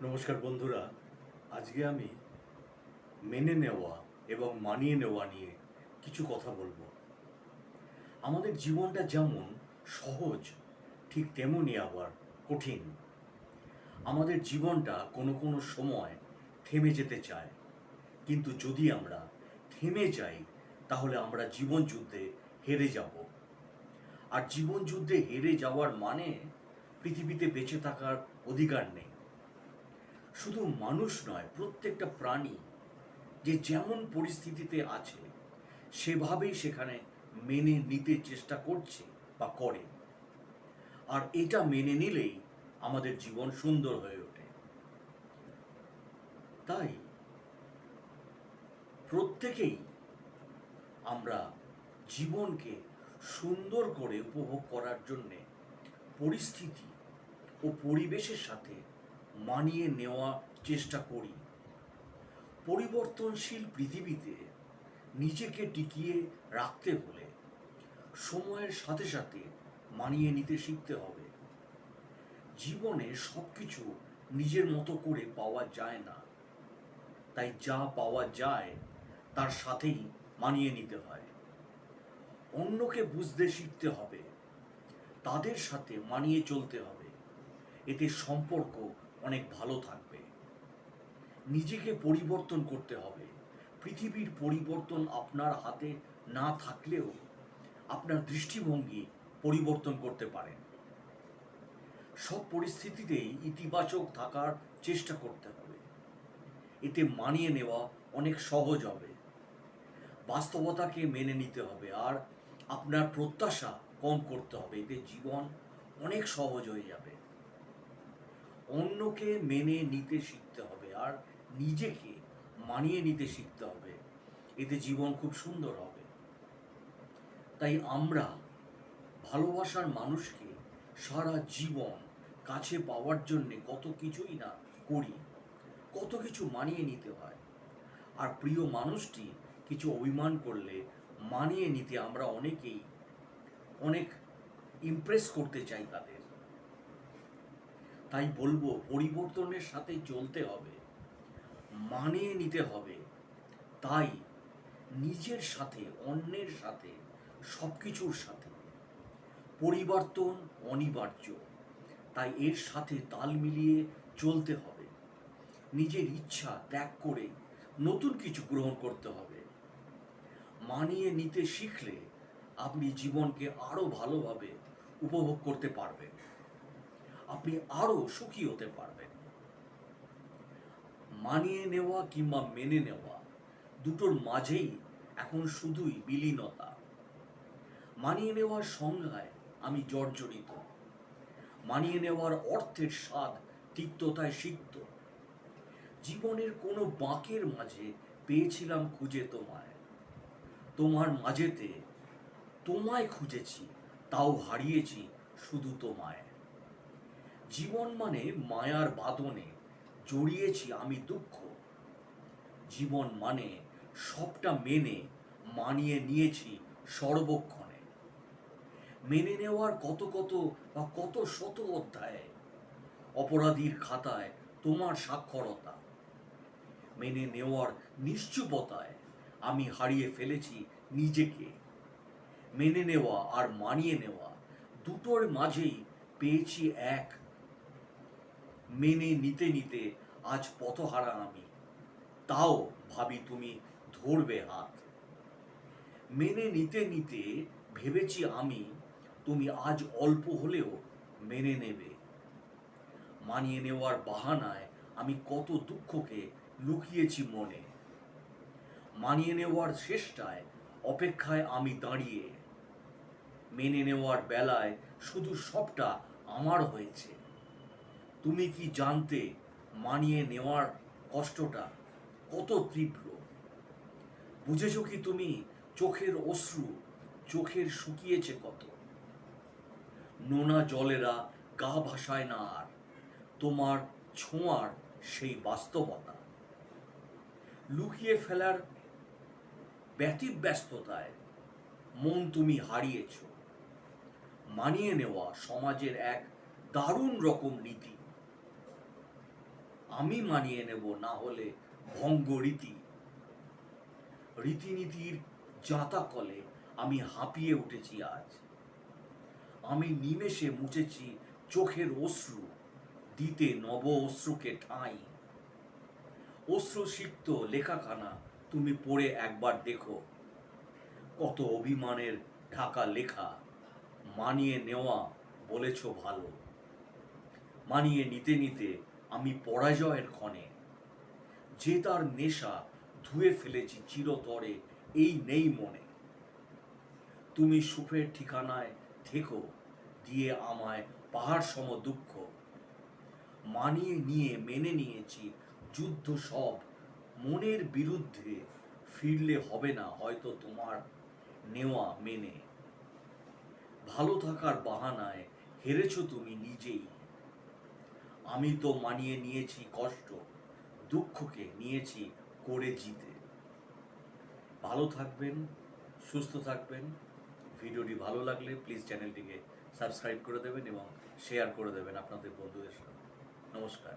নমস্কার বন্ধুরা, আজকে আমি মেনে নেওয়া এবং মানিয়ে নেওয়া নিয়ে কিছু কথা বলবো। আমাদের জীবনটা যেমন সহজ, ঠিক তেমনই আবার কঠিন। আমাদের জীবনটা কোনো কোনো সময় থেমে যেতে চায়, কিন্তু যদি আমরা থেমে যাই তাহলে আমরা জীবন যুদ্ধে হেরে যাব। আর জীবন যুদ্ধে হেরে যাওয়ার মানে পৃথিবীতে বেঁচে থাকার অধিকার নেই। শুধু মানুষ নয়, প্রত্যেকটা প্রাণী যে যেমন পরিস্থিতিতে আছে সেভাবেই সেখানে মেনে নিতে চেষ্টা করছে বা করে। আর এটা মেনে নিলেই আমাদের জীবন সুন্দর হয়ে ওঠে। তাই প্রত্যেকেই আমরা জীবনকে সুন্দর করে উপভোগ করার জন্যে পরিস্থিতি ও পরিবেশের সাথে মানিয়ে নেওয়ার চেষ্টা করি। পরিবর্তনশীল পৃথিবীতে নিজেকে টিকিয়ে রাখতে হলে সময়ের সাথে সাথে মানিয়ে নিতে শিখতে হবে। জীবনে সব কিছু নিজের মতো করে পাওয়া যায় না, তাই যা পাওয়া যায় তার সাথেই মানিয়ে নিতে হয়। অন্যকে বুঝতে শিখতে হবে, তাদের সাথে মানিয়ে চলতে হবে। এতে সম্পর্ক অনেক ভালো থাকবে। নিজেকে পরিবর্তন করতে হবে। পৃথিবীর পরিবর্তন আপনার হাতে না থাকলেও আপনার দৃষ্টিভঙ্গি পরিবর্তন করতে পারেন। সব পরিস্থিতিতেই ইতিবাচক থাকার চেষ্টা করতে হবে। এতে মানিয়ে নেওয়া অনেক সহজ হবে। বাস্তবতাকে মেনে নিতে হবে আর আপনার প্রত্যাশা কম করতে হবে। এতে জীবন অনেক সহজ হয়ে যাবে। অন্যকে মেনে নিতে শিখতে হবে আর নিজেকে মানিয়ে নিতে শিখতে হবে। এতে জীবন খুব সুন্দর হবে। তাই আমরা ভালোবাসার মানুষকে সারা জীবন কাছে পাওয়ার জন্যে কত কিছুই না করি, কত কিছু মানিয়ে নিতে হয়। আর প্রিয় মানুষটি কিছু অভিমান করলে মানিয়ে নিতে আমরা অনেকেই অনেক ইমপ্রেস করতে চাই তাদের। তাই বলবো, পরিবর্তনের সাথে চলতে হবে, মানিয়ে নিতে হবে। তাই নিজের সাথে, অন্যের সাথে, সব কিছুর সাথে পরিবর্তন অনিবার্য। তাই এর সাথে তাল মিলিয়ে চলতে হবে। নিজের ইচ্ছা ত্যাগ করে নতুন কিছু গ্রহণ করতে হবে। মানিয়ে নিতে শিখলে আপনি জীবনকে আরো ভালোভাবে উপভোগ করতে পারবেন। আপনি আরো সুখী হতে পারবেন। মানিয়ে নেওয়া কিংবা মেনে নেওয়া দুটোর মাঝেই এখন শুধুই বিলীনতা। মানিয়ে নেওয়ার সংজ্ঞায় আমি জর্জরিত। মানিয়ে নেওয়ার অর্থের স্বাদ তিক্ততায় সিক্ত। জীবনের কোনো বাঁকের মাঝে পেয়েছিলাম খুঁজে তোমায়। তোমার মাঝেতে তোমায় খুঁজেছি, তাও হারিয়েছি শুধু তোমায়। জীবন মানে মায়ার বাঁধনে জড়িয়েছি আমি দুঃখ। জীবন মানে সবটা মেনে মানিয়ে নিয়েছি সর্বক্ষণে। মেনে নেওয়ার কত কত বা কত শত অধ্যায়ে অপরাধীর খাতায় তোমার সাক্ষরতা। মেনে নেওয়ার নিশ্চুপতায় আমি হারিয়ে ফেলেছি নিজেকে। মেনে নেওয়া আর মানিয়ে নেওয়া দুটোর মাঝেই পেয়েছি এক। মেনে নিতে নিতে আজ পথহারা আমি, তাও ভাবি তুমি ধরবে হাত। মেনে নিতে নিতে ভেবেছি আমি, তুমি আজ অল্প হলেও মেনে নেবে। মানিয়ে নেওয়ার বাহানায় আমি কত দুঃখকে লুকিয়েছি মনে। মানিয়ে নেওয়ার চেষ্টায় অপেক্ষায় আমি দাঁড়িয়ে। মেনে নেওয়ার বেলায় শুধু সবটা আমার হয়েছে। তুমি কি জানতে মানিয়ে নেওয়ার কষ্টটা কত তীব্র? বুঝেছো কি তুমি চোখের অশ্রু চোখের শুকিয়েছে কত? নোনা জলেরা গা ভাসায় না আর তোমার ছোঁয়ার সেই বাস্তবতা। লুকিয়ে ফেলার ব্যতিব্যস্ততায় মন তুমি হারিয়েছ। মানিয়ে নেওয়া সমাজের এক দারুণ রকম নীতি। আমি মানিয়ে নেব, না হলে ভঙ্গ রীতি। রীতিনীতির জাঁতা কলে আমি হাঁপিয়ে উঠেছি আজ। আমি নিমেষে মুছেছি চোখের অশ্রু, দিতে নব অশ্রুকে ঠাঁই। অশ্রুসিক্ত লেখাখানা তুমি পড়ে একবার দেখো, কত অভিমানের ঢাকা লেখা। মানিয়ে নেওয়া বলেছ ভালো, মানিয়ে নিতে নিতে আমি পরাজয়ের ক্ষণে। যে তার নেশা ধুয়ে ফেলেছি চিরতরে, এই নেই মনে। তুমি সুখের ঠিকানায় থেকো, দিয়ে আমায় পাহাড় সম দুঃখ। মানিয়ে নিয়ে মেনে নিয়েছি যুদ্ধ সব, মনের বিরুদ্ধে ফিরলে হবে না হয়তো তোমার নেওয়া মেনে। ভালো থাকার বাহানায় হেরেছ তুমি নিজেই। আমি তো মানিয়ে নিয়েছি কষ্ট, দুঃখকে নিয়েছি করে জিতে। ভালো থাকবেন, সুস্থ থাকবেন। ভিডিওটি ভালো লাগলে প্লিজ চ্যানেলটিকে সাবস্ক্রাইব করে দেবেন এবং শেয়ার করে দেবেন আপনাদের বন্ধুদের সাথে। নমস্কার।